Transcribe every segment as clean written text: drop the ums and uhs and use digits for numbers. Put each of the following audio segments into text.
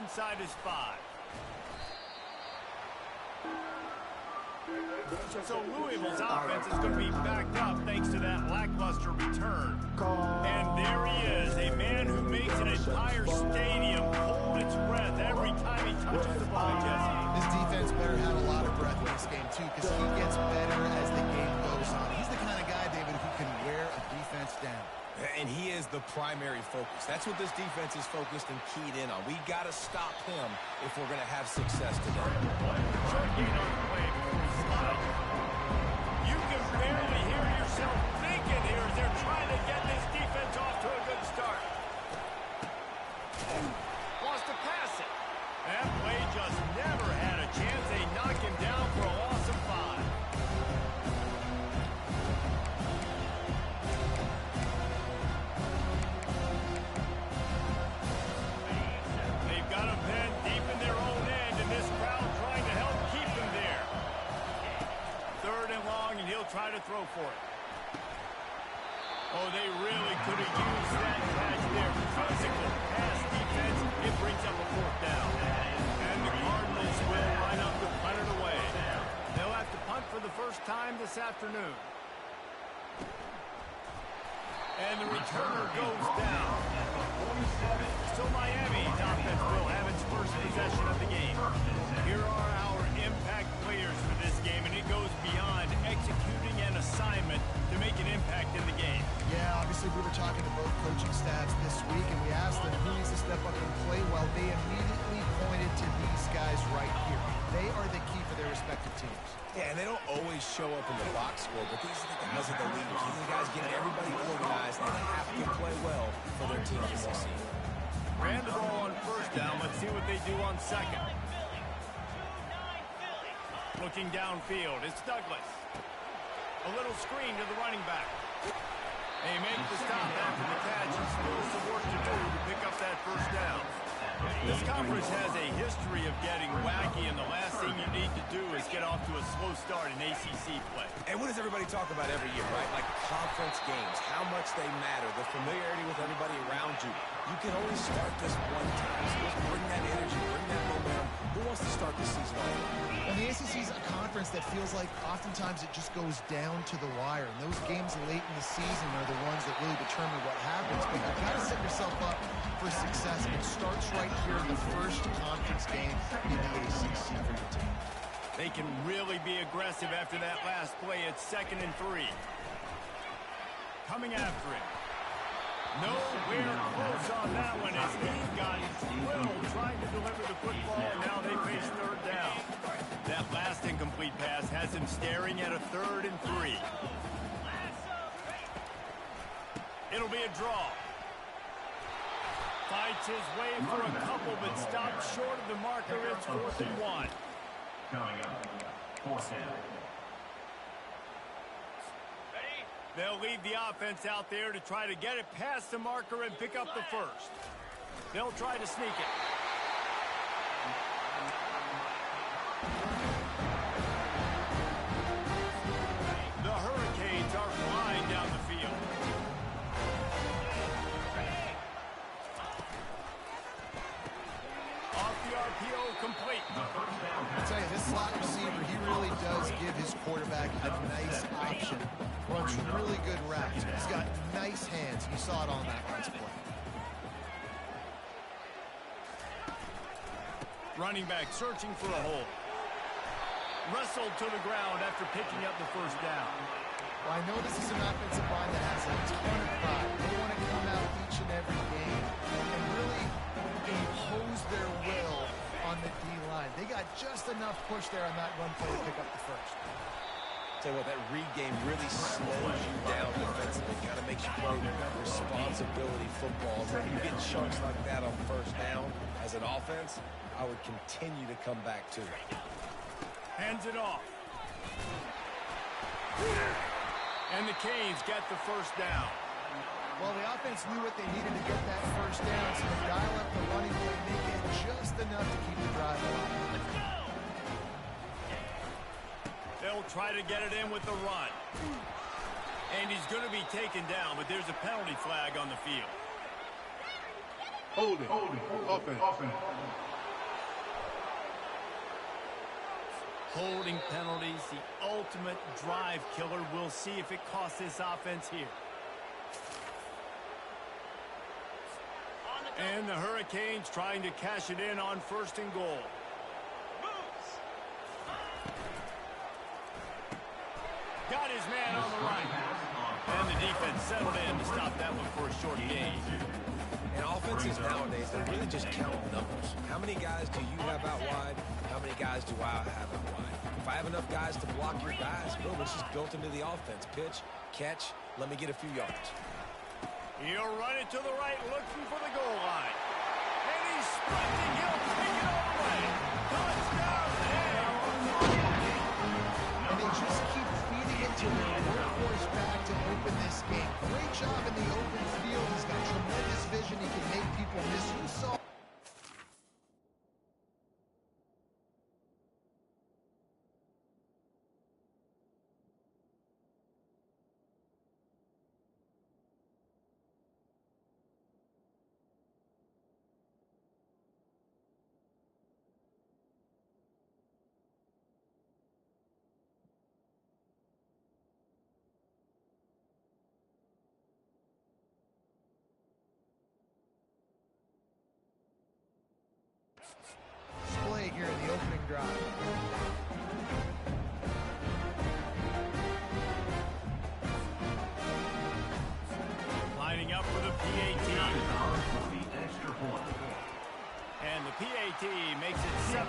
inside his 5. So Louisville's offense is going to be backed up thanks to that lackluster return. And there he is, a man who makes an entire stadium hold its breath every time he touches the ball, Jesse. This defense better have a lot of breath in this game, too, because he gets better as the game goes on. He's the kind of guy, David, who can wear a defense down. And he is the primary focus. That's what this defense is focused and keyed in on. We got to stop him if we're going to have success today. Short gain on the play before he slides. You can barely hear yourself thinking here as they're trying to get this defense off to a good start. Wants to pass it. That play just never had a chance. They knock him down for a loss of 5. They've got him pinned deep in their own end, and this crowd trying to help keep him there. 3rd and long, and he'll try to throw for it. Oh, they really could have used that catch there. Physical pass defense. It brings up a 4th down. And the Cardinals will line up to punt it away. They'll have to punt for the first time this afternoon. And the returner goes down. So Miami's offense will have its first possession of the game. Here are our impact players for this game, and it goes beyond executing an assignment to make an impact in the game. Yeah, obviously we were talking to both coaching staffs this week, and we asked them who needs to step up and play well. They immediately pointed to these guys right here. They are the key for their respective teams. Yeah, and they don't always show up in the box score, but these are the guys that the leaders. These are the guys getting everybody organized, and they have to play well for their team to succeed. Ran the ball on 1st down. Let's see what they do on 2nd. Looking downfield, it's Douglas. A little screen to the running back. They make the stop after the catch, and still some work to do to pick up that 1st down. This conference has a history of getting wacky, and the last thing you need to do is get off to a slow start in ACC play. And what does everybody talk about every year, right? Like conference games, how much they matter, the familiarity with everybody around you. You can only start this one time, so just bring that energy, bring that momentum. Who wants to start this season off? And the ACC is a conference that feels like oftentimes it just goes down to the wire. And those games late in the season are the ones that really determine what happens. But you've got to set yourself up for success. It starts right here in the first conference game in the ACC for your team. They can really be aggressive after that last play. It's 2nd and 3. Coming after it. Nowhere close on that one as he got drilled trying to deliver the football, and now they face 3rd down. That last incomplete pass has him staring at a 3rd and 3. It'll be a draw. Fights his way for a couple, but stops short of the marker. It's 4th and 1. Coming up, 4th down. They'll leave the offense out there to try to get it past the marker and pick up the 1st. They'll try to sneak it. The Hurricanes are flying down the field. Off the RPO, complete. I'll tell you, this slot receiver, he really does give his quarterback a nice option. Runs really good routes. He's got nice hands. You saw it on that last play. Running back searching for a hole. Wrestled to the ground after picking up the 1st down. Well, I know this is an offensive line that has a ton of pride. They want to come out each and every game and really impose their will on the D-line. They got just enough push there on that run play to pick up the 1st. Tell you what, that read game really slows you down defensively. Kind of makes you play responsibility football. When you get chunks like that on 1st down as an offense, I would continue to come back to it. Hands it off. And the Canes get the 1st down. Well, the offense knew what they needed to get that 1st down, so they dial up the running play, make it just enough to keep the drive alive. Let's go! They'll try to get it in with the run. And he's going to be taken down, but there's a penalty flag on the field. Holding. Offense. Holding penalties, the ultimate drive killer. We'll see if it costs this offense here. And the Hurricanes trying to cash it in on 1st and goal. Got his man on the right. And the defense settled in to stop that one for a short gain. And offenses nowadays, they're really just counting numbers. How many guys do you have out wide? How many guys do I have out wide? If I have enough guys to block your guys, boom, it's just built into the offense. Pitch, catch, let me get a few yards. He'll run it to the right, looking for the goal line. And he's sprinting. He'll take it all the way. Touchdown! And they just keep feeding it to their workhorse back to open this game. Great job in the open field. He's got tremendous vision. He can make people miss. You saw. Display here in the opening drive. Lining up for the PAT. And the PAT makes it 7-0.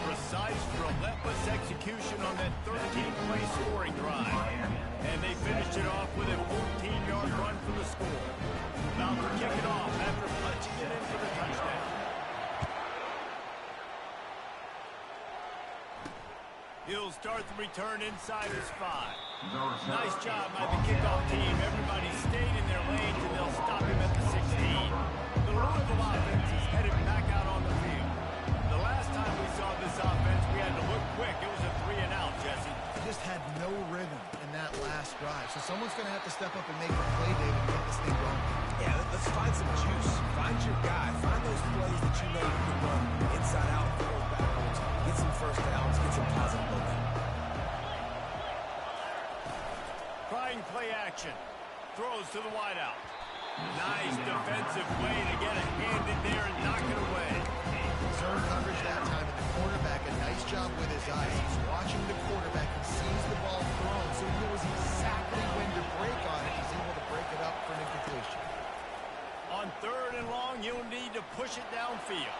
Precise, relentless execution on that 13-play scoring drive. And they finished it off with a 14-yard run for the score. About to kick it off after punching it in for the touchdown. He'll start the return inside his 5. Nice job by the kickoff team. Everybody stayed in their lanes, and they'll stop him at the 16. The Louisville offense is headed back out on the field. The last time we saw this offense, we had to look quick. It was a 3-and-out, Jesse. They just had no rhythm in that last drive. So someone's going to have to step up and make a play, David, and get this thing going. Yeah, let's find some juice. Find your guy. Find those plays that you know you can run inside out, forward, backwards. Get some first downs. Get some positive momentum. Trying play action. Throws to the wideout. Nice defensive play to get a hand in there and knock it away. Zone coverage that time, and the quarterback, a nice job with his eyes. He's watching the quarterback. He sees the ball thrown, so he knows exactly when to break on it. He's able to break it up for an incompletion. On 3rd and long, he'll need to push it downfield.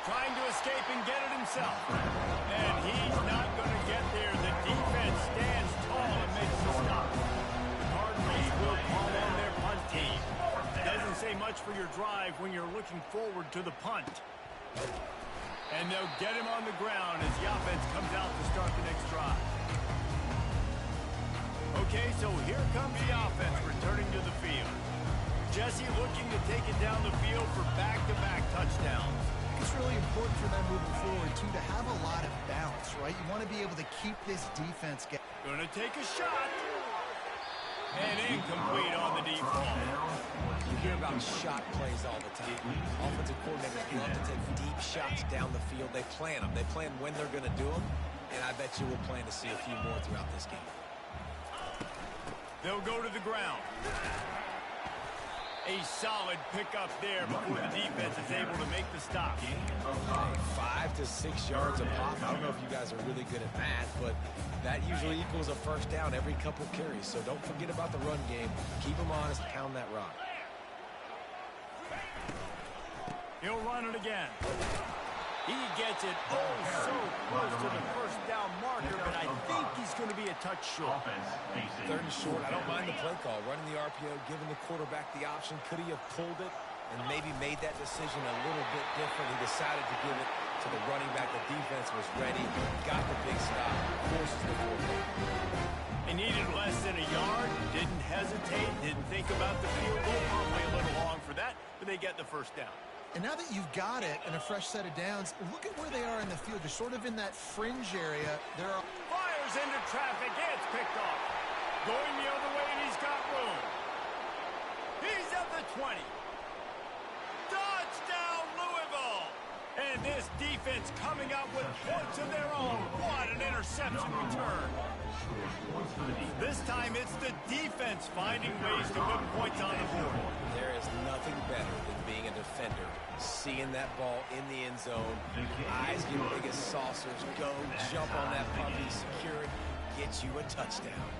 Trying to escape and get it himself. And he's not going to get there. The defense stands tall and makes the stop. The Cardinals will call on their punt team. Doesn't say much for your drive when you're looking forward to the punt. And they'll get him on the ground as the offense comes out to start the next drive. Okay, so here comes the offense returning to the field. Jesse looking to take it down the field for back-to-back touchdowns. It's really important for them moving forward, too, to have a lot of bounce, right? You want to be able to keep this defense getting. Gonna take a shot. And incomplete on the default. You hear about shot plays all the time. Offensive coordinators love to take deep shots down the field. They plan them. They plan when they're going to do them. And I bet you we'll plan to see a few more throughout this game. They'll go to the ground. A solid pickup there before the defense is able to make the stop. 5 to 6 yards a pop. I don't know if you guys are really good at math, but that usually equals a first down every couple carries. So don't forget about the run game. Keep them honest. Pound that rock. He'll run it again. He gets it so close to the first down marker, but I think he's going to be a touch short. 3rd and short. I don't mind the play call. Running the RPO, giving the quarterback the option. Could he have pulled it and maybe made that decision a little bit different? He decided to give it to the running back. The defense was ready. Got the big stop. Forces the quarterback. He needed less than a yard. Didn't hesitate. Didn't think about the field goal. Probably a little long for that, but they get the first down. And now that you've got it and a fresh set of downs, look at where they are in the field. They're sort of in that fringe area. Fires into traffic. It's picked off. Going the other way, and he's got room. He's at the 20. Touchdown, Louisville. And And this defense coming up with points of their own. What an interception return. This time it's the defense finding ways to put points on the board. There is nothing better than being a defender. Seeing that ball in the end zone, eyes get big as saucers, go, jump on that puppy, secure it, get you a touchdown.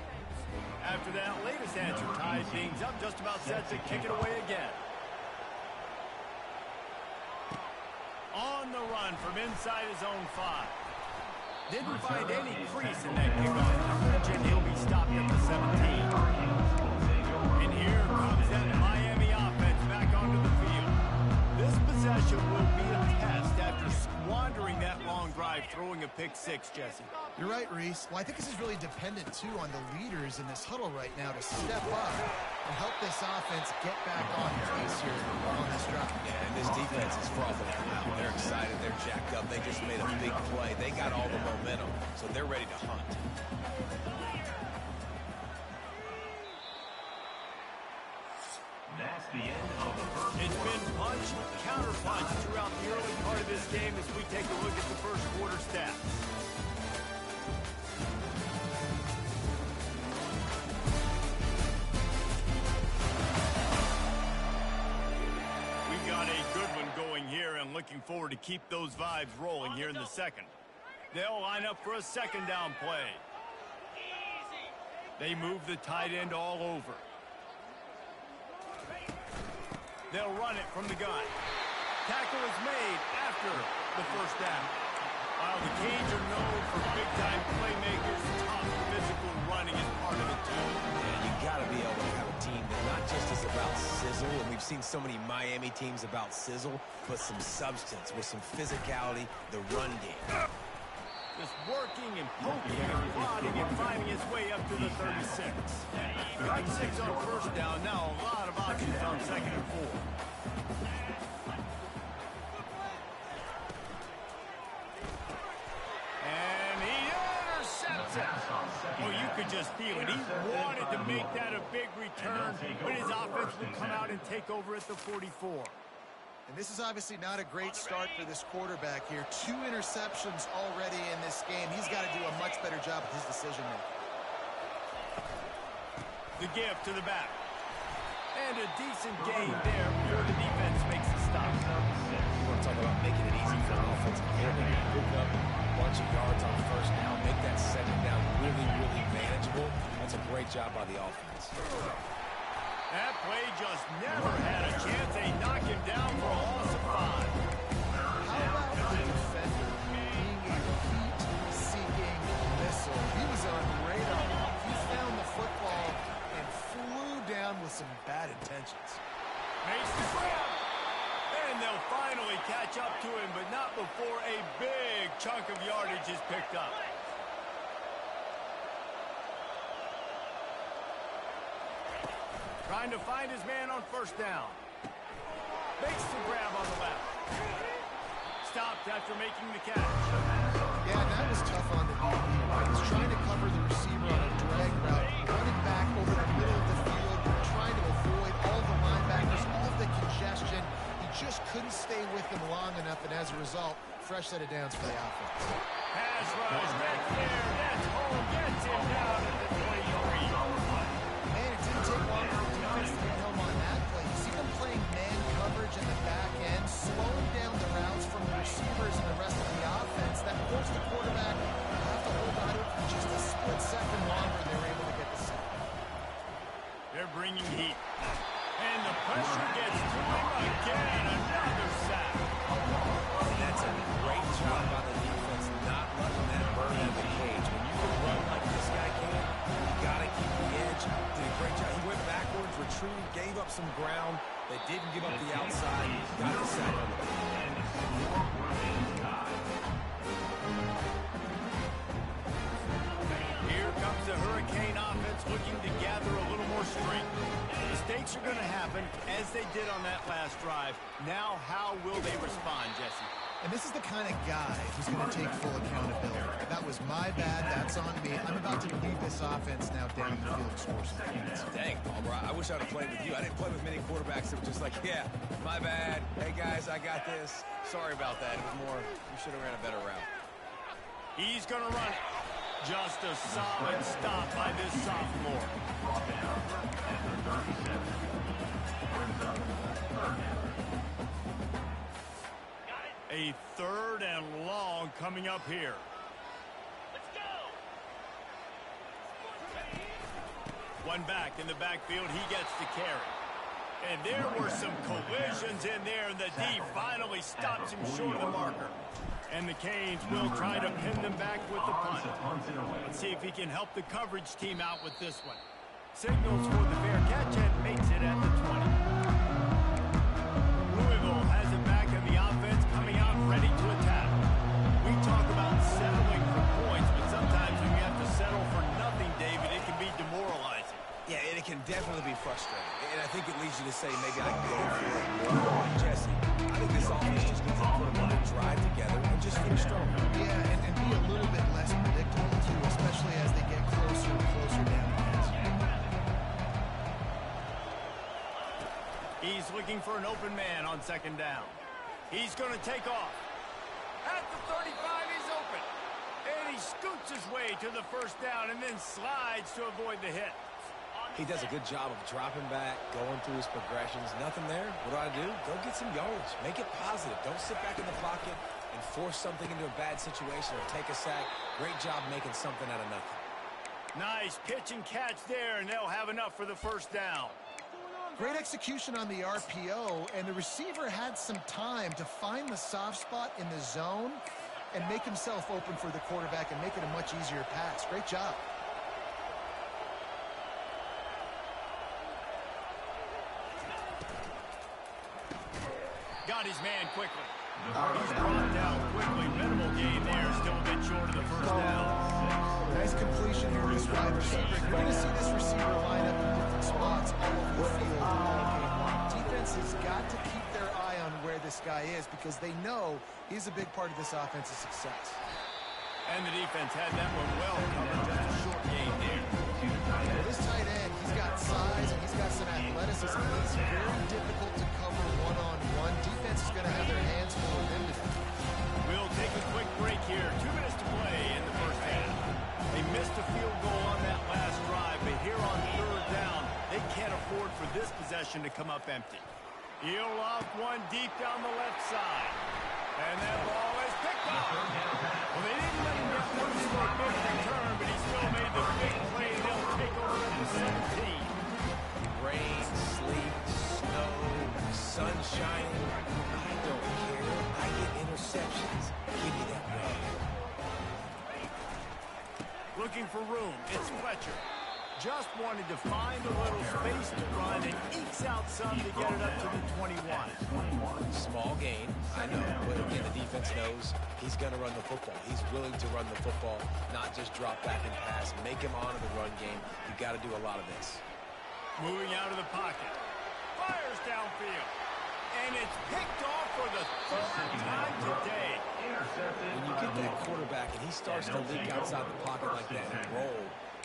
After that latest answer ties things up, just about set to kick it away again. On the run from inside his own 5. Didn't find any crease in that kickoff coverage, and he'll be stopped at the 17. And here comes that Miami offense back onto the field. This possession will be a test after squandering that long drive, throwing a pick-6, Jesse. You're right, Reese. Well, I think this is really dependent, too, on the leaders in this huddle right now to step up and help this offense get back on pace here on this drive. Yeah, and this defense is frothing at the mouth. They're excited. They're jacked up. They just made a big play. They got all the momentum, so they're ready to hunt. That's the end of the first. It's been punch, counter punch throughout the early part of this game as we take a look at the first quarter stats. We've got a good one going here and looking forward to keep those vibes rolling here in the second. They'll line up for a second down play. They move the tight end all over. They'll run it from the gun. Tackle is made after the first down. While the Canes are known for big-time playmakers, tough physical running is part of it, too. Yeah, you got to be able to have a team that not just is about sizzle, and we've seen so many Miami teams about sizzle, but some substance with some physicality, the run game. Just working and poking and prodding and finding his way up to the 36. Got 6 on first down. Now a lot of options on second and 4. And he intercepts it. Well, you could just feel it. He wanted to make that a big return, but his offense will come out and take over at the 44. And this is obviously not a great start for this quarterback here. 2 interceptions already in this game. He's got to do a much better job with his decision-making. The give to the back. And a decent gain there before the defense makes the stop. You want to talk about making it easy for an offensive coordinator. Pick up a bunch of yards on first down, make that second down really, really manageable. That's a great job by the offense. That play just never had a chance. They knock him down for a loss of 5. How about the defender being a heat-seeking missile? He was on radar. He found the football and flew down with some bad intentions. Makes the grab. And they'll finally catch up to him, but not before a big chunk of yardage is picked up. Trying to find his man on first down. Makes the grab on the left. Stopped after making the catch. Yeah, that was tough on the DB. He's trying to cover the receiver on a drag route, running back over the middle of the field, trying to avoid all the linebackers, all of the congestion. He just couldn't stay with them long enough, and as a result, fresh set of downs for the offense. Pass rush back there. That's home. Gets him down at the 23. Man, it didn't take long for the defense to get home on that play. You see them playing man coverage in the back end, slowing down the routes from the receivers and the rest of the offense. That forced the quarterback to have to hold on to it for just a split second longer, and they were able to get the sack. They're bringing heat. And the pressure gets to him again. Another sack. And that's a great job by the defense, not letting that bird out of the cage. When you can run like this guy can, you got to keep the edge. Did a great job. He went backwards, retreated, gave up some ground. They didn't give up the outside. Got the sack on the field. Here comes the Hurricane offense looking to gather a little more strength. Mistakes are going to happen, as they did on that last drive. Now, how will they respond, Jesse? And this is the kind of guy who's going to take full accountability. That was my bad. That's on me. I'm about to lead this offense now down the field and score some points. Dang, Palmer, I wish I'd have played with you. I didn't play with many quarterbacks that were just like, yeah, my bad. Hey, guys, I got this. Sorry about that. It was more, you should have ran a better route. He's going to run it. Just a solid stop by this sophomore. Brought down at the 37. Brings up third down. A third and long coming up here. Let's go. One back in the backfield. He gets the carry. And there were some collisions in there, and the D finally stops him short of the marker. And the Canes will try to pin them back with the punt. Let's see if he can help the coverage team out with this one. Signals for the fair catch and makes it at the 20. Louisville has it back in the offense, coming out ready to attack. We talk about settling for points, but sometimes when you have to settle for nothing, David, it can be demoralizing. Yeah, and it can definitely be frustrating. And I think it leads you to say maybe I can go for it more. Jesse, I think this offense just needs to put another drive together and just finish strong. Yeah, and be a little bit less predictable, too, especially as they get closer and closer down the pass. He's looking for an open man on second down. He's going to take off. At the 35, he's open. And he scoots his way to the first down and then slides to avoid the hit. He does a good job of dropping back, going through his progressions. Nothing there. What do? Go get some yards. Make it positive. Don't sit back in the pocket and force something into a bad situation or take a sack. Great job making something out of nothing. Nice pitch and catch there, and they'll have enough for the first down. Great execution on the RPO, and the receiver had some time to find the soft spot in the zone and make himself open for the quarterback and make it a much easier pass. Great job. Got his man quickly. He's brought down quickly. Minimal gain there. Still a bit short of the first down. Nice completion here, this wide receiver. You're going to see this receiver line up in different spots all over the field all game long. Defense has got to keep their eye on where this guy is because they know he's a big part of this offense's success. And the defense had that one well covered. Just a short gain there. Well, this tight end, he's got size and he's got some athleticism. It's very difficult to cover one-on-one. Defense is going to have their hands full of him. We'll take a quick break here. 2 minutes to play in the first half. They missed a field goal on that last drive, but here on third down, they can't afford for this possession to come up empty. He'll off one deep down the left side. And that ball is picked up. Well, they didn't let him get one for a big return, but he still made the big play. They'll take over at the 17. Rain, sleet, snow, sunshine. I don't care. I get interceptions. Give me that ball. Looking for room. It's Fletcher. Just wanted to find a little space to run and ekes out some to get it up to the 21. Small gain, I know, but again, the defense knows he's going to run the football. He's willing to run the football, not just drop back and pass. Make him honor the run game. You've got to do a lot of this. Moving out of the pocket. Fires downfield. And it's picked off for the third time today. When you get that quarterback and he starts to leak outside the pocket like that and roll,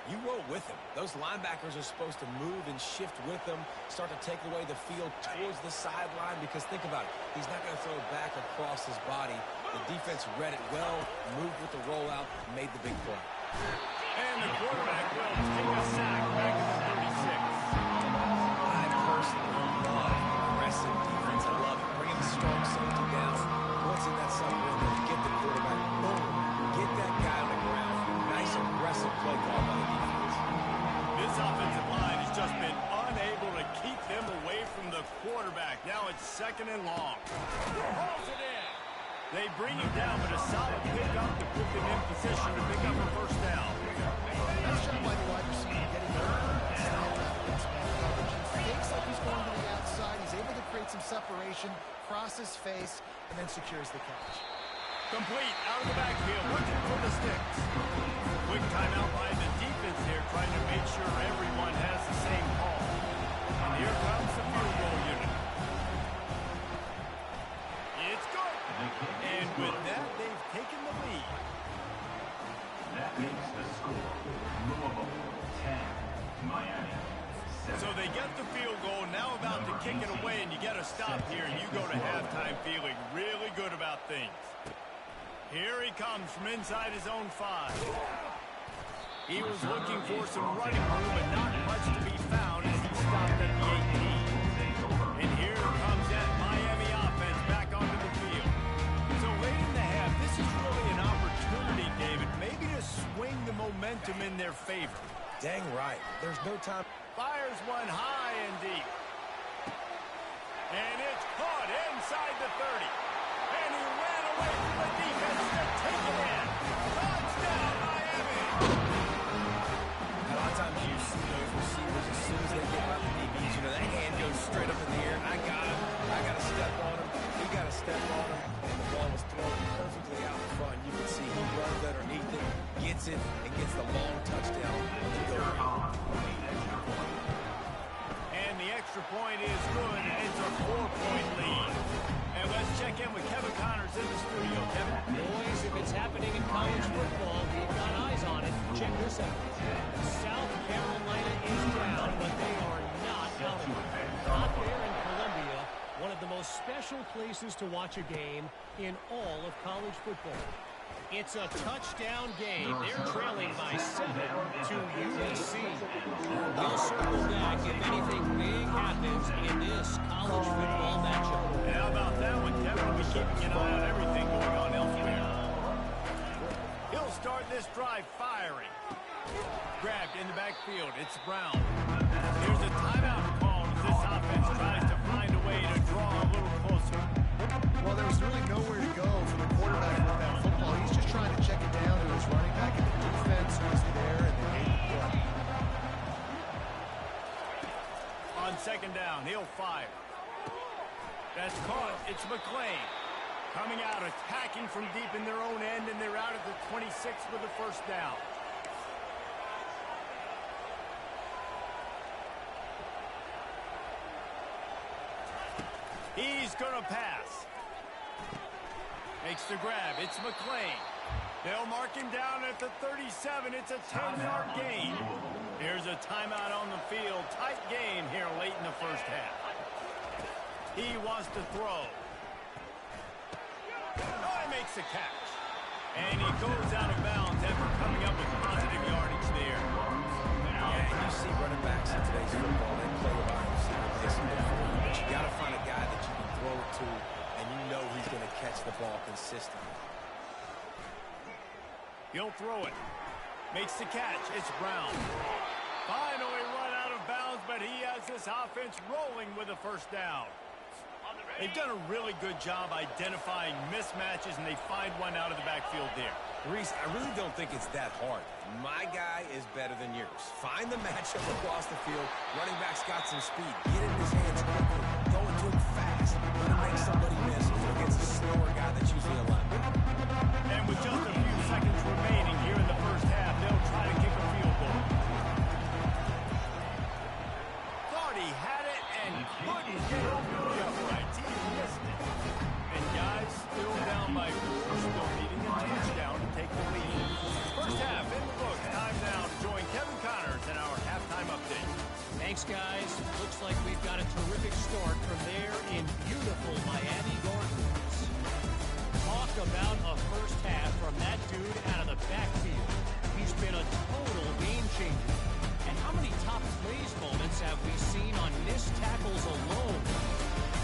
you roll with him. Those linebackers are supposed to move and shift with him, start to take away the field towards the sideline because think about it. He's not going to throw it back across his body. The defense read it well, moved with the rollout, made the big play. And the quarterback will take a sack back at the 36. I personally love aggressive defense. I love it. Bringing the strong safety down. What's in that sub window? Get the quarterback. Boom. Get that guy on the ground. Nice aggressive play call by the defense. This offensive line has just been unable to keep them away from the quarterback. Now it's second and long. Hauls it in. They bring him down, but a solid pickup to put them in position to pick up a first down. Nice job by the wide receiver getting over coverage. He fakes like he's going to the outside. He's able to create some separation, cross his face, and then secures the catch. Complete out of the backfield, looking for the sticks. Quick timeout by the defense here, trying to make sure everyone has the same call. And here comes the field goal unit. It's good. And With that, they've taken the lead. That makes the score Louisville 10, Miami 7. So they get the field goal, now about to kick it away, and you get a stop here, and you go to halftime feeling really good about things. Here he comes from inside his own 5. He was looking for some running room, but not much to be found as he stopped at the 18. And here comes that Miami offense back onto the field. So late in the half, this is really an opportunity, David, maybe to swing the momentum in their favor. Dang right. There's no time. Fires one high and deep. And it's caught inside the 30. And he ran away from the defense to take it in. Touchdown, Miami! A lot of times you see those receivers as soon as they get by the DBs, you know, that hand goes straight up in the air. I got him. I got to step on him. He got to step on him. And the ball was thrown perfectly out in front. You can see he runs underneath it, gets it, and gets the long touchdown. And the extra point is good, and it's a 4-point lead. And let's check in with Kevin Connors in the studio. Kevin? Boys, if it's happening in college football, we've got eyes on it. Check this out. South Carolina is down, but they are not out of it. Not there in Columbia, one of the most special places to watch a game in all of college football. It's a touchdown game. They're trailing by 7 to USC. We'll circle back if anything big happens in this college football matchup. And how about that one, Kevin? We'll be keeping an eye on everything going on elsewhere. He'll start this drive firing. Grabbed in the backfield. It's Brown. Here's a timeout call as this offense tries to find a way to draw a little closer. Well, there was really nowhere to go for the quarterback with that football. He's just trying to check it down to his running back, and the defense was there, and they made the play. On second down, he'll fire. That's caught. It's McClain. Coming out, attacking from deep in their own end, and they're out at the 26 with the first down. He's going to pass. Makes the grab. It's McClain. They'll mark him down at the 37. It's a 10-yard gain. Here's a timeout on the field. Tight game here late in the first half. He wants to throw. Oh, he makes the catch. And he goes out of bounds after coming up with positive yardage there. Yeah, you see running backs in today's football, they play a wide receiver, basically for you. But you got to find a guy that you can throw it to, and you know he's going to catch the ball consistently. He'll throw it. Makes the catch. It's Brown. Finally run out of bounds, but he has this offense rolling with a first down. They've done a really good job identifying mismatches, and they find one out of the backfield there. Reese, I really don't think it's that hard. My guy is better than yours. Find the matchup across the field. Running back's got some speed. Get in his hands quickly. Go into him fast. Let him make somebody miss against a slower guy that's usually a lot bigger. And with just a few seconds remaining here in the first half, they'll try to kick a field goal. Thought he had it and couldn't get it over the uprights. He missed it. And guys, still down by 4, still needing a touchdown to take the lead. First half in the books. Time now to join Kevin Connors in our halftime update. Thanks, guys. Looks like we've got a terrific start from there in beautiful Miami Gardens. Talk about a first half from that dude out of the backfield. He's been a total game changer. And how many top plays moments have we seen on missed tackles alone?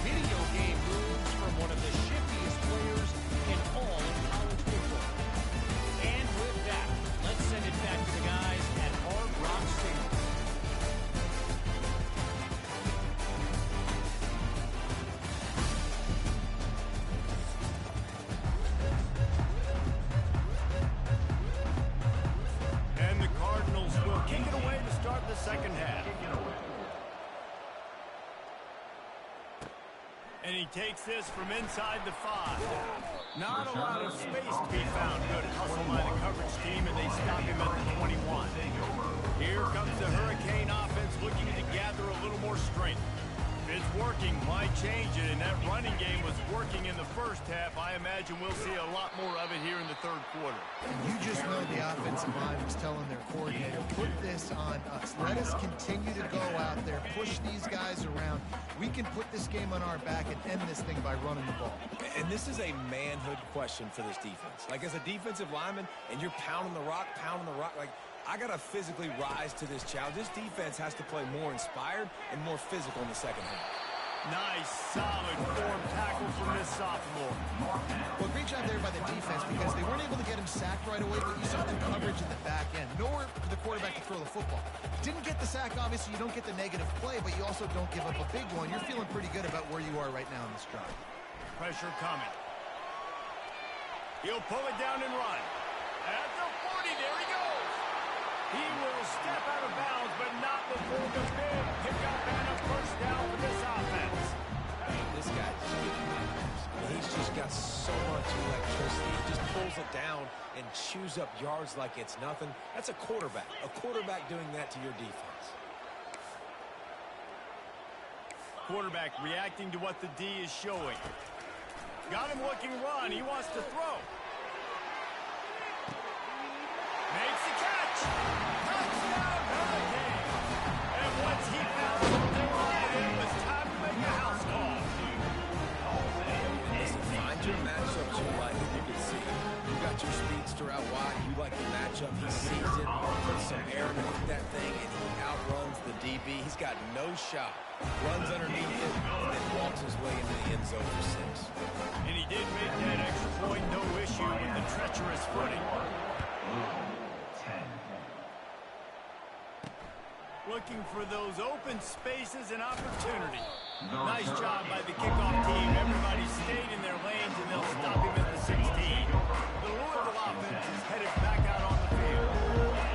Video game moves from one of the shiftiest players in all of college football. And with that, let's send it back to the guys at Hard Rock Stadium. And the Cardinals will kick it away to start the second half. And he takes this from inside the 5. Not a lot of space to be found. Good hustle by the coverage team, and they stop him at the 21. Here comes the Hurricane offense looking to gather a little more strength. it's working, why change it? And that running game was working in the first half. I imagine we'll see a lot more of it here in the third quarter. You just know the offensive line was telling their coordinator, put this on us. Let us continue to go out there, push these guys around. We can put this game on our back and end this thing by running the ball. And this is a manhood question for this defense. Like, as a defensive lineman, and you're pounding the rock, like, I got to physically rise to this challenge. This defense has to play more inspired and more physical in the second half. Nice, solid form tackle from this sophomore. Well, great job there by the defense because they weren't able to get him sacked right away, but you saw the coverage in the back end. Nowhere for the quarterback to throw the football. Didn't get the sack, obviously. You don't get the negative play, but you also don't give up a big one. You're feeling pretty good about where you are right now in this drive. Pressure coming. He'll pull it down and run. At the 40, there he goes. He will step out of bounds, but not before the big pickup and a first down for this offense. This guy, he's just got so much electricity. He just pulls it down and chews up yards like it's nothing. That's a quarterback. A quarterback doing that to your defense. Quarterback reacting to what the D is showing. Got him looking run. He wants to throw. Makes the catch. Touchdown, Hurricane. And once he found something right, it was time to make a house call. Listen, find your matchups you like, and you can see you got your speedster out wide. You like the matchup. He sees it, puts some air beneath that thing, and he outruns the DB. He's got no shot. Runs underneath it, and then walks his way into the end zone for 6. And he did make that extra point, no issue with the treacherous footing. Looking for those open spaces and opportunity. Nice job by the kickoff team. Everybody stayed in their lanes, and they'll stop him at the 16. The Louisville offense is headed back out on the field.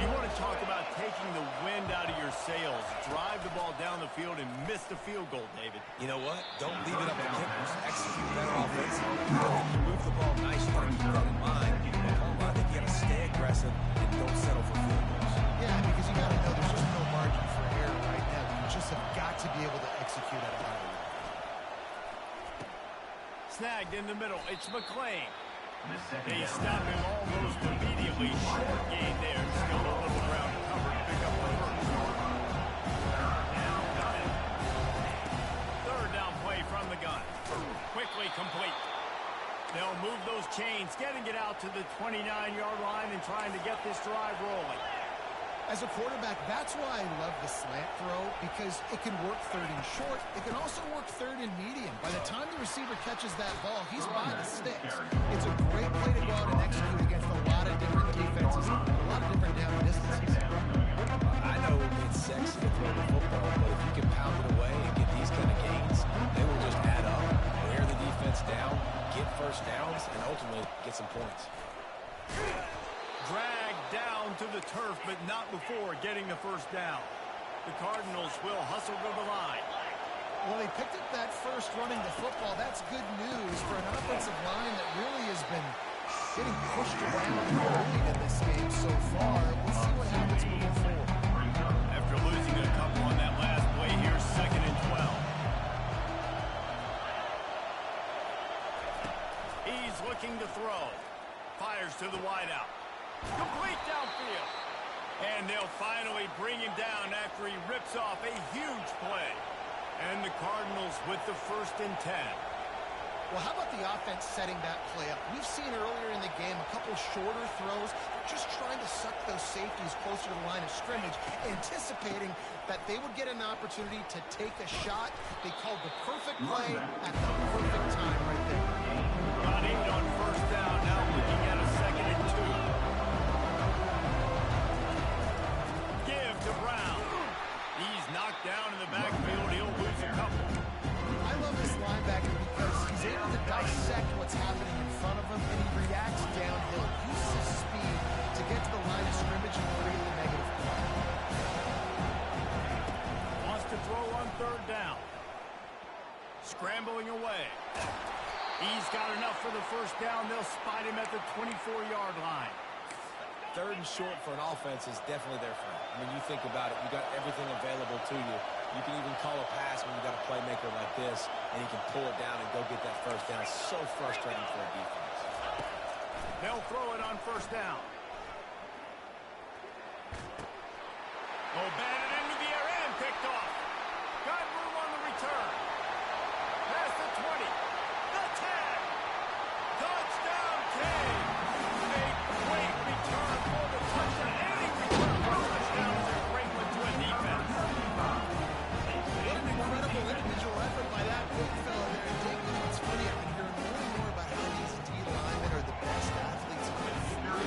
You want to talk about taking the wind out of your sails. Drive the ball down the field and miss the field goal, David. You know what? Don't leave it up to kickers. Execute better offense. You move the ball nice. You got to keep that in mind. I think you got to stay aggressive and don't settle for field goals. Yeah, because you got to know there's just no margin for error right now. You just have got to be able to execute at a high level. Snagged in the middle. It's McClain. They stop him almost immediately. Short gain there. Still a little ground to cover to pick up the first. Third down play from the gun. Quickly complete. They'll move those chains, getting it out to the 29-yard line and trying to get this drive rolling. As a quarterback, that's why I love the slant throw, because it can work third and short. It can also work third and medium. By the time the receiver catches that ball, he's by the sticks. It's a great play to go out and execute against a lot of different defenses, a lot of different down distances. I know it's sexy to throw the football, but if you can pound it away and get these kind of gains, they will just add up, wear the defense down, get first downs, and ultimately get some points. Dragged down to the turf, but not before getting the first down. The Cardinals will hustle to the line. Well, they picked up that first running the football. That's good news for an offensive line that really has been getting pushed around early in this game so far. We'll see what happens moving forward. After losing a couple on that last play, here's 2nd and 12. He's looking to throw. Fires to the wideout. Complete downfield. And they'll finally bring him down after he rips off a huge play. And the Cardinals with the 1st and 10. Well, how about the offense setting that play up? We've seen earlier in the game a couple shorter throws, just trying to suck those safeties closer to the line of scrimmage, anticipating that they would get an opportunity to take a shot. They called the perfect play at the perfect time right there. Got 8 on 1st down, now looking at a 2nd and 2. Give to Brown. He's knocked down in the backfield. He'll lose a couple. I love this linebacker because he's able to dissect what's happening in front of him, and he reacts downhill. Uses his speed to get to the line of scrimmage and create the negative play. Wants to throw on 3rd down. Scrambling away. He's got enough for the first down. They'll spot him at the 24-yard line. 3rd and short for an offense is definitely their friend. I mean, you think about it, you got everything available to you. You can even call a pass when you got a playmaker like this, and he can pull it down and go get that first down. It's so frustrating for a defense. They'll throw it on first down. Oh, batted into the air and picked off. Got room on the return. Past the 20. The 10. Touchdown, King. A great return for the touchdown. Any return for a touchdown is a great one to a defense. What an incredible individual effort by that big fella there. And Jake, it's funny, I've been hearing more and more about how these D linemen are the best athletes in the field.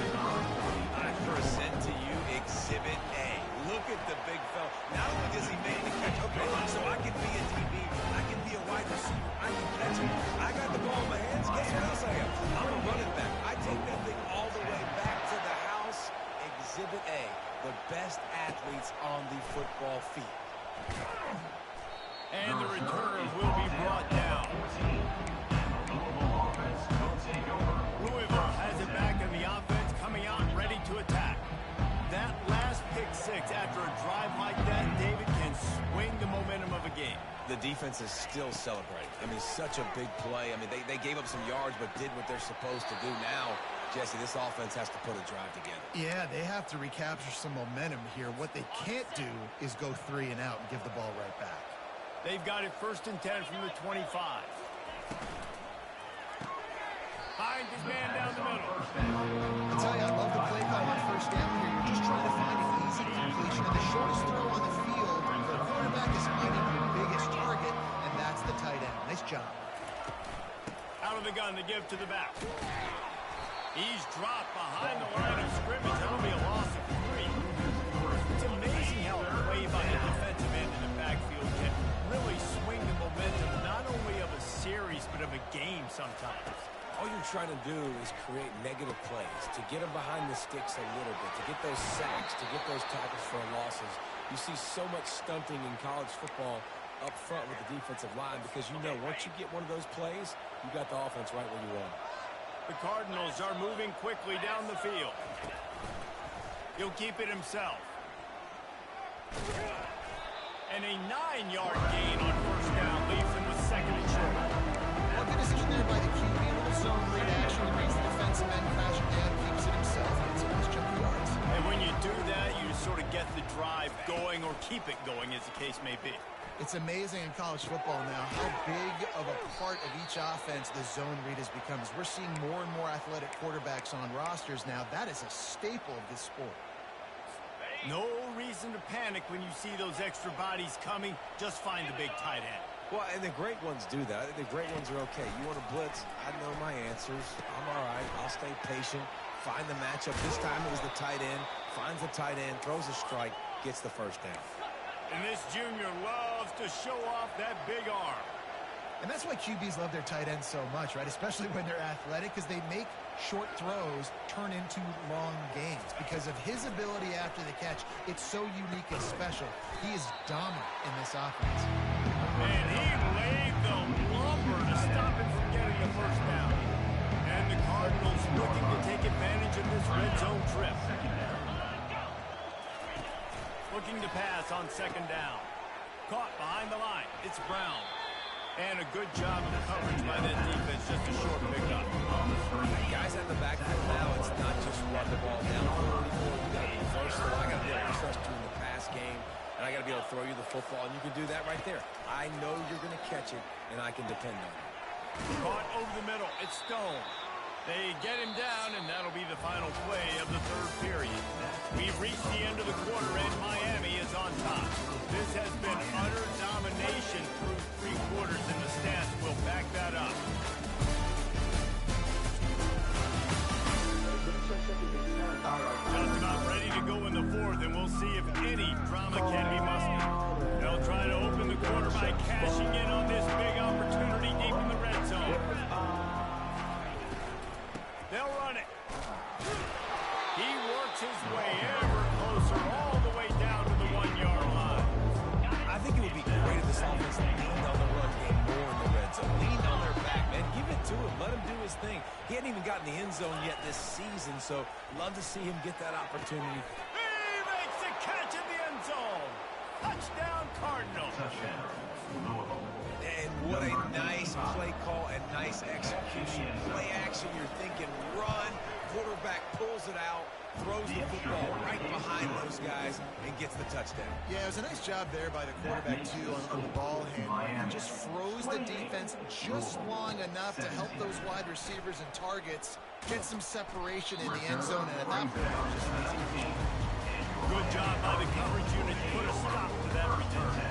I present to you Exhibit A. Look at the big fella. Not only does he make the catch, okay, so I can be a DB, I can be a wide receiver, I can catch it. I got the ball in my hands, guess what else I am? I'm a running back. I take that thing all the way back to the house. Exhibit A, the best athletes on the football field. And the returner will be brought down. Louisville has it back in the offense, coming out ready to attack. That last pick six after a drive like that, David, can swing the momentum of a game. The defense is still celebrating. I mean, such a big play. I mean, they gave up some yards but did what they're supposed to do. Now, Jesse, this offense has to put a drive together. Yeah, they have to recapture some momentum here. What they can't do is go 3 and out and give the ball right back. They've got it 1st and 10 from the 25. Finds his man down the middle. I tell you, I love the play call on first down here. You're just trying to find an easy completion. And the shortest throw on the field for a quarterback is finding your biggest target, and that's the tight end. Nice job. Out of the gun to give to the back. He's dropped behind the line of scrimmage. That'll be a loss of 3. It's amazing how a play by a defensive end in the backfield can really swing the momentum not only of a series but of a game sometimes. All you're trying to do is create negative plays, to get them behind the sticks a little bit, to get those sacks, to get those tackles for losses. You see so much stunting in college football up front with the defensive line because you know once you get one of those plays, you got the offense right where you want it. The Cardinals are moving quickly down the field. He'll keep it himself. And a 9-yard gain on first down leaves him with 2nd and short. Well, good decision there by the QB. A little zone read action. He reads the defensive end, crashing down, keeps it himself, and it's a nice chunk of yards. And when you do that, you sort of get the drive going or keep it going, as the case may be. It's amazing in college football now how big of a part of each offense the zone read has become. As we're seeing more and more athletic quarterbacks on rosters now, that is a staple of this sport. No reason to panic when you see those extra bodies coming. Just find the big tight end. Well, and the great ones do that. I think the great ones are okay. You want to blitz? I know my answers. I'm all right. I'll stay patient. Find the matchup. This time it was the tight end. Finds the tight end, throws a strike, gets the first down. And this junior loves to show off that big arm. And that's why QBs love their tight ends so much, right? Especially when they're athletic, because they make short throws turn into long gains. Because of his ability after the catch, it's so unique and special. He is dominant in this offense. And he laid the lumber to stop him from getting the first down. And the Cardinals looking to take advantage of this red zone trip. Looking to pass on 2nd down. Caught behind the line. It's Brown. And a good job of coverage by that defense. Just a short pickup. Guys at the backfield now, it's not just run the ball down 44. You got to be versatile. I got to be able to trust you in the pass game. And I got to be able to throw you the football. And you can do that right there. I know you're going to catch it, and I can depend on it. Caught over the middle. It's Stone. They get him down, and that'll be the final play of the 3rd period. We've reached the end of the quarter, and Miami is on top. This has been utter domination through 3 quarters, and the stats will back that up. Just about ready to go in the 4th, and we'll see if any drama can be mustered. They'll try to open the quarter by cashing in on this big opportunity deep in the red zone. They'll run it. He works his way ever closer all the way down to the 1-yard line. I think it would be great if this offense leaned on the run game more in the red zone. Leaned on their back, man. Give it to him. Let him do his thing. He hadn't even gotten the end zone yet this season, so love to see him get that opportunity. He makes the catch in the end zone. Touchdown, Cardinals. Touchdown, Louisville. And what a nice play call and nice execution. Play action, you're thinking run. Quarterback pulls it out, throws the football right behind those guys, and gets the touchdown. Yeah, it was a nice job there by the quarterback, too, on the ball handling. He just froze the defense just long enough to help those wide receivers and targets get some separation in the end zone, and at that point, it was just an easy game. Good job by the coverage unit to put a stop to that return.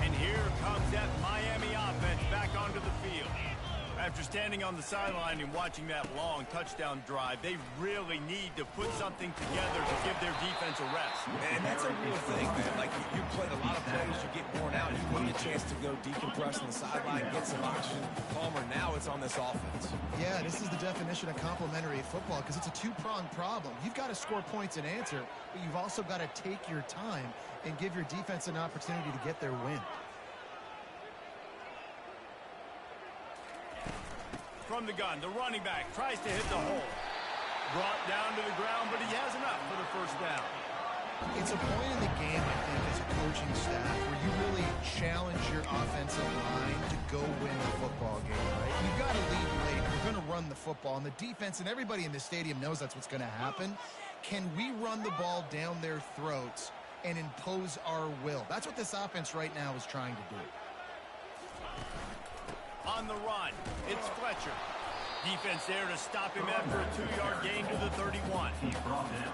And here comes that Miami offense back onto the field. After standing on the sideline and watching that long touchdown drive, they really need to put something together to give their defense a rest. And that's a real thing, man. Like, you played a lot of plays, you get worn out, you need a chance to go decompress on the sideline, get some oxygen. Palmer, now it's on this offense. Yeah, this is the definition of complementary football because it's a two-pronged problem. You've got to score points and answer, but you've also got to take your time and give your defense an opportunity to get their win. From the gun, the running back tries to hit the hole. Brought down to the ground, but he has enough for the first down. It's a point in the game, I think, as a coaching staff, where you really challenge your offensive line to go win the football game, right? You've got to lead late. We're going to run the football, and the defense and everybody in the stadium knows that's what's going to happen. Can we run the ball down their throats and impose our will? That's what this offense right now is trying to do. On the run, it's Fletcher. Defense there to stop him after a 2-yard gain to the 31.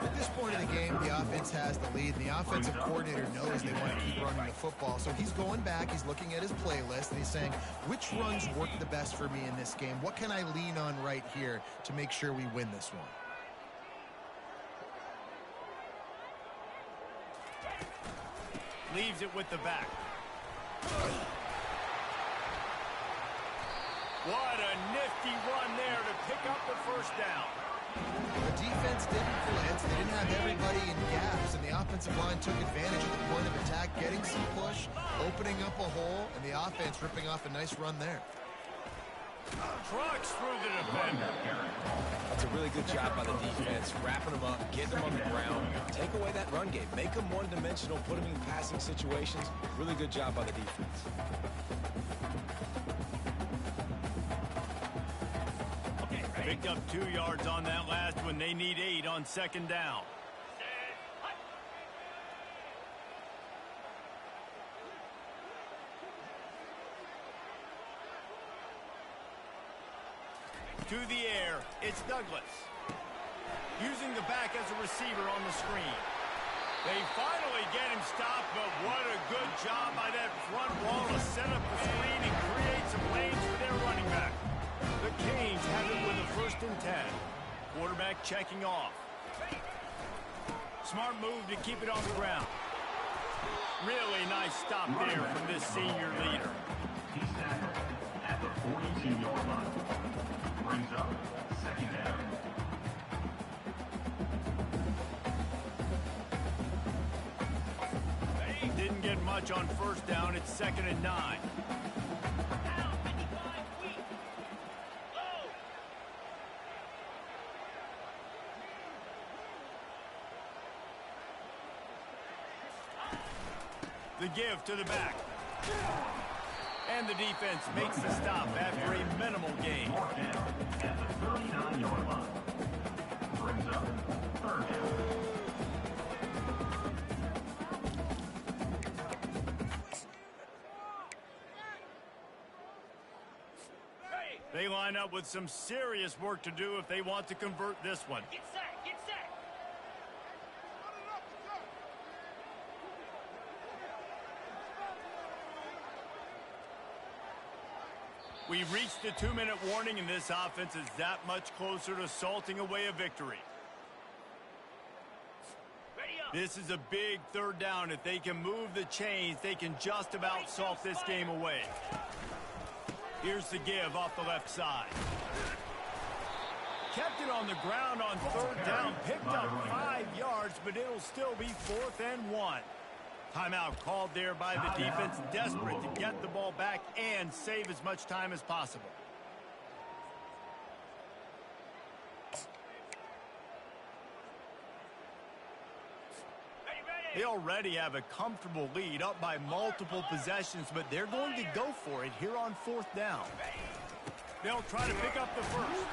At this point in the game, the offense has the lead, and the offensive coordinator knows they want to keep running the football. So he's going back, he's looking at his playlist, and he's saying, which runs work the best for me in this game? What can I lean on right here to make sure we win this one? Leaves it with the back. What a nifty run there to pick up the first down. The defense didn't blitz. They didn't have everybody in gaps, and the offensive line took advantage at the point of attack, getting some push, opening up a hole, and the offense ripping off a nice run there. Trucks through the defender. That's a really good job by the defense, wrapping them up, getting them on the ground, take away that run game, make them one-dimensional, put them in passing situations. Really good job by the defense. Picked up 2 yards on that last one. They need 8 on second down. To the air, it's Douglas. Using the back as a receiver on the screen. They finally get him stopped, but what a good job by that front wall to set up the screen and create some lanes for their running back. The Canes have it with a 1st and 10. Quarterback checking off. Smart move to keep it on the ground. Really nice stop there from this senior leader. He's tackled at the 42-yard line. Brings up second down. Didn't get much on first down. It's 2nd and 9. The give to the back. And the defense makes the stop after a minimal gain. Fourth down at the 39-yard line. Brings up 3rd down. They line up with some serious work to do if they want to convert this one. Get set, get set. We've reached the 2-minute warning, and this offense is that much closer to salting away a victory. Ready up. This is a big 3rd down. If they can move the chains, they can just about salt this game away. Here's the give off the left side. Kept it on the ground on 3rd down. Picked up 5 yards, but it'll still be 4th and 1. Timeout called there by the defense, desperate to get the ball back and save as much time as possible. Ready, ready. They already have a comfortable lead, up by multiple possessions, but they're going to go for it here on 4th down. They'll try to pick up the first.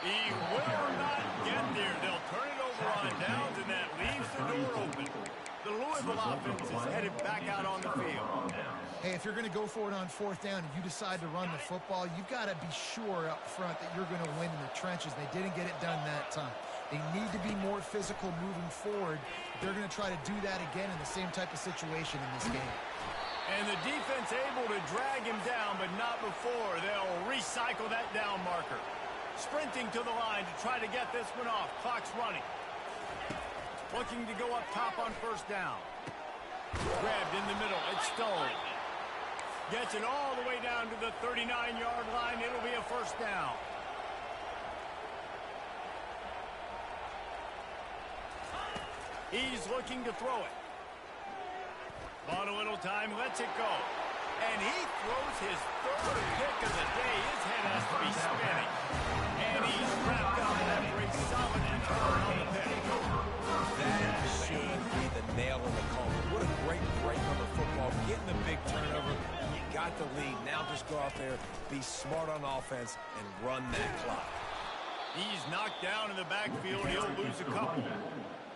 He will not get there. They'll turn it over on downs, and that leaves the door open. The Louisville offense is headed back out on the field. Hey, if you're going to go for it on 4th down and you decide to run the football, you've got to be sure up front that you're going to win in the trenches. They didn't get it done that time. They need to be more physical moving forward. They're going to try to do that again in the same type of situation in this game. And the defense able to drag him down, but not before. They'll recycle that down marker. Sprinting to the line to try to get this one off. Clock's running. Looking to go up top on 1st down. Grabbed in the middle. It's stolen. Gets it all the way down to the 39-yard line. It'll be a 1st down. He's looking to throw it. Bought a little time, lets it go. And he throws his 3rd pick of the day. His head has to be spinning. And he's wrapped up after a solid return on the pick. That should be the nail in the coffin. What a great break on the football. Getting the big turnover. You got the lead. Now just go out there, be smart on offense, and run that clock. He's knocked down in the backfield. He'll lose a couple.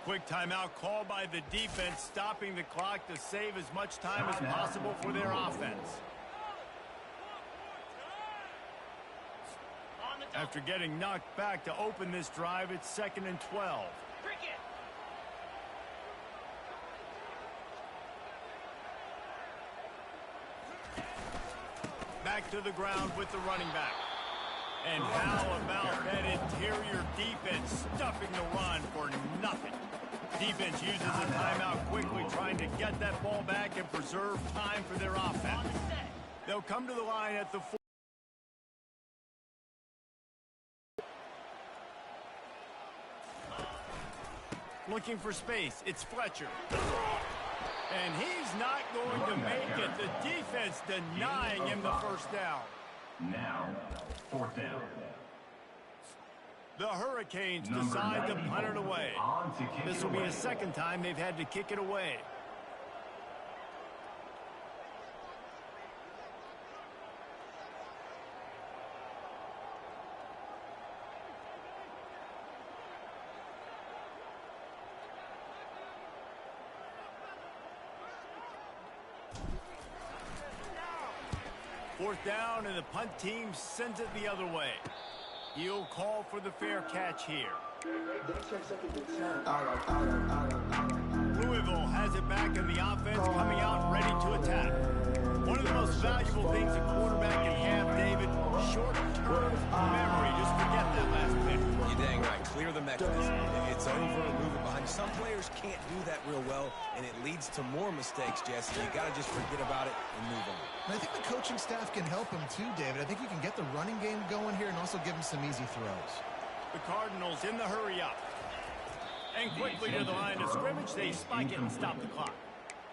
Quick timeout called by the defense, stopping the clock to save as much time as possible for their offense. After getting knocked back to open this drive, it's 2nd and 12. Back to the ground with the running back. And how about that interior defense stuffing the run for nothing? Defense uses a timeout quickly, trying to get that ball back and preserve time for their offense. They'll come to the line at the 4. Looking for space. It's Fletcher. And he's not going to make it. The defense denying him the 1st down. Now, 4th down. The Hurricanes decide to punt it away. This will be the 2nd time they've had to kick it away. Fourth down, and the punt team sends it the other way. He'll call for the fair catch here. Louisville has it back in the offense, coming out ready to attack. One of the most valuable things a quarterback can have, David, short-term memory. Just forget that last pick. You're dang right. Clear the mechanism. It's over, move it behind. Some players can't do that real well, and it leads to more mistakes, Jesse. You got to just forget about it and move on. And I think the coaching staff can help him too, David. I think you can get the running game going here and also give him some easy throws. The Cardinals in the hurry up. And quickly to the line of scrimmage, they spike it and stop the clock.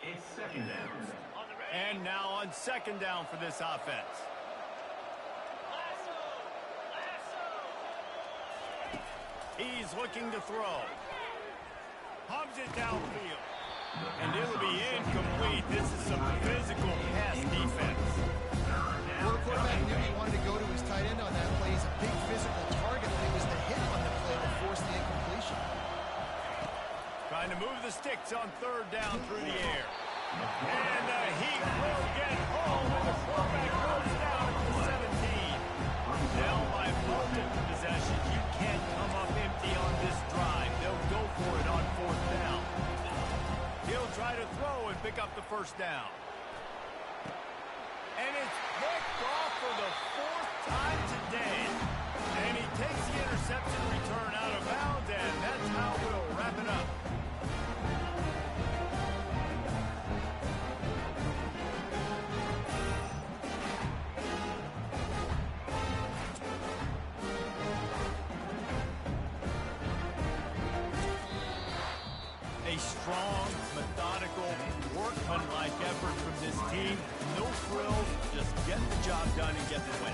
It's 2nd down. And now on 2nd down for this offense. He's looking to throw. Pumps it downfield. And it'll be incomplete. This is some physical pass defense. Well, the quarterback knew he wanted to go to his tight end on that play. He's a big physical target, and it was the hit on the play that forced the incompletion. Trying to move the sticks on 3rd down through the air. And the Heat will get home, and the quarterback goes down at the 17. Down by multiple possessions. You can't come up empty on this drive. They'll go for it on 4th down. He'll try to throw and pick up the 1st down. And it's picked off for the 4th time today. And he takes the interception return out of bounds, and that's how we'll wrap it up. A strong, methodical, workmanlike effort from this team. No frills, just get the job done and get the win.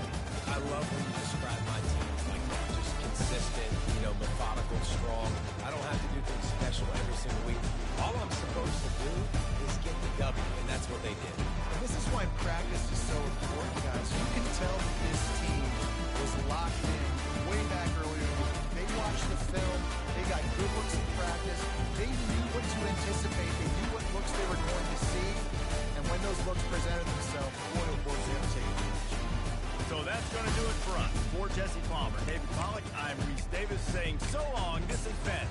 I love when you describe my team like that. Just consistent, methodical, strong. I don't have to do things special every single week. All I'm supposed to do So that's going to do it for us. For Jesse Palmer, David Pollack, I'm Reese Davis saying so long. This has been